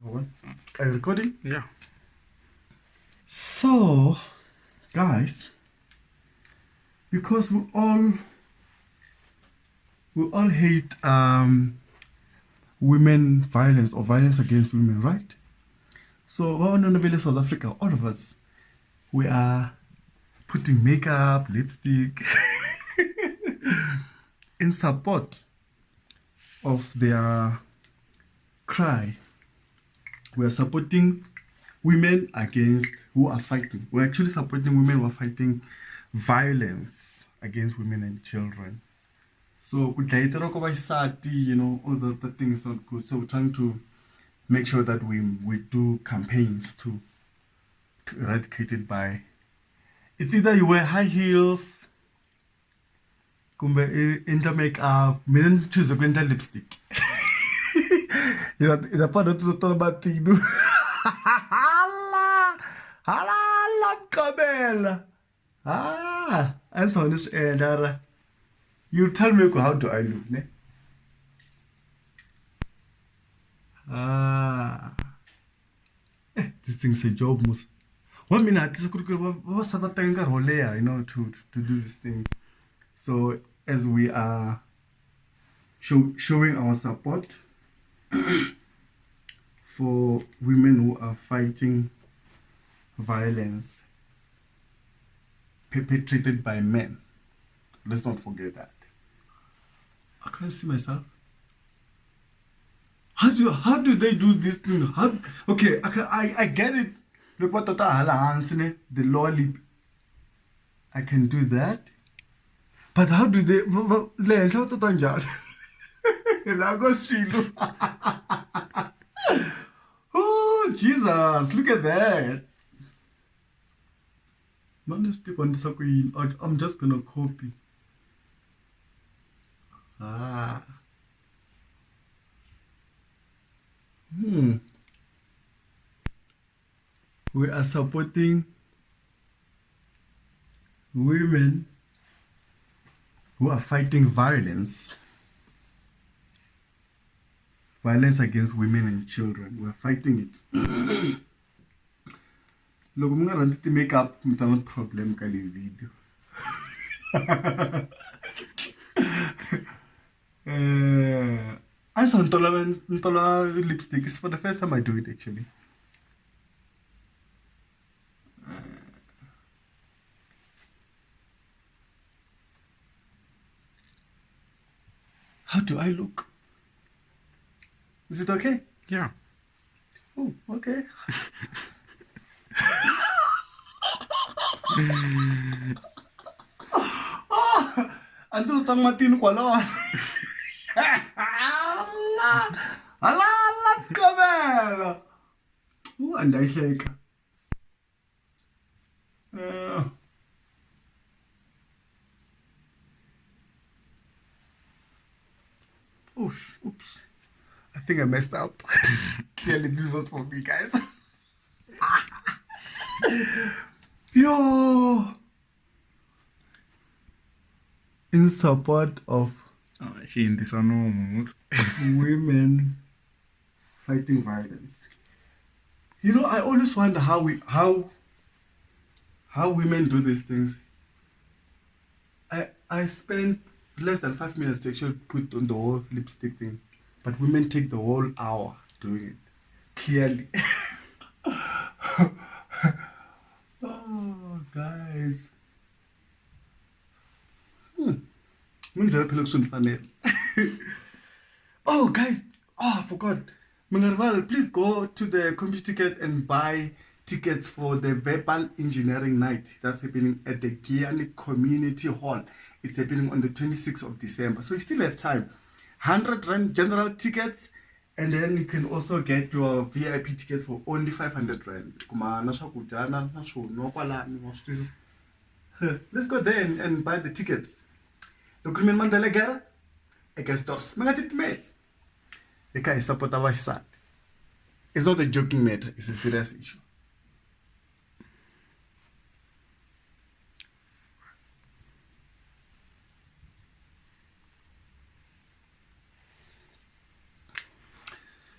Hold on. Are you recording? Yeah. So, guys, because we all hate women violence or violence against women, right? So, in South Africa, all of us, we are putting makeup, lipstick, in support of their cry. We are supporting women against who are fighting. We're actually supporting women who are fighting violence against women and children. So, all the things not good. So, we're trying to make sure that we do campaigns to eradicate it by. It's either you wear high heels, kumbe into makeup, mina choose ukwenza lipstick. Inafana tuzotola matino. Hala mqabela. And so this you tell me how do I look, ne? This thing's a job, most. 1 minute, this could to do this thing. So as we are showing our support for women who are fighting violence perpetrated by men. Let's not forget that. I can't see myself. How do they do this thing? Okay, I get it. Look what the lower lip. I can do that. But how do they? Oh, Jesus, look at that. I'm just gonna copy. We are supporting women who are fighting violence against women and children. We're fighting it. Look, I'm gonna to make up with problem kali video. I saw Ntola lipstick. It's for the first time I do it actually. How do I look? Is it okay? Yeah. Oh, okay. Antu tang matin kwala. Allah kabel. And I shake. Oops. I think I messed up. Clearly, this is not for me, guys. Yo! In support of women fighting violence. You know, I always wonder how women do these things. I spent less than 5 minutes to actually put on the whole lipstick thing, but women take the whole hour doing it. Clearly. Oh, guys. Oh, guys. Oh, I forgot. Mungarval, please go to the computer ticket and buy tickets for the Verbal Engineering Night. That's happening at the Giyani Community Hall. It's happening on the 26th of December. So you still have time. 100 Rand general tickets. And then you can also get your VIP tickets for only 500 Rand. Let's go there and buy the tickets. Look, Mandela Gara, I guess dos. Mangatit mail. The guy support our side. It's not a joking matter, it's a serious issue.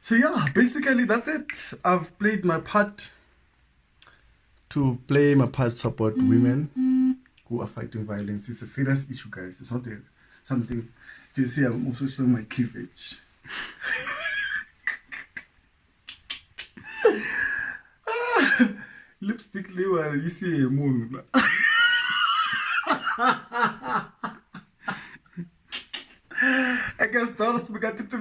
So yeah, Basically, that's it. I've played my part to play my part, support women who are fighting violence. It's a serious issue, guys. It's not something you see. I'm also showing my cleavage. Lipstick liver, you see a moon. I guess that's because it's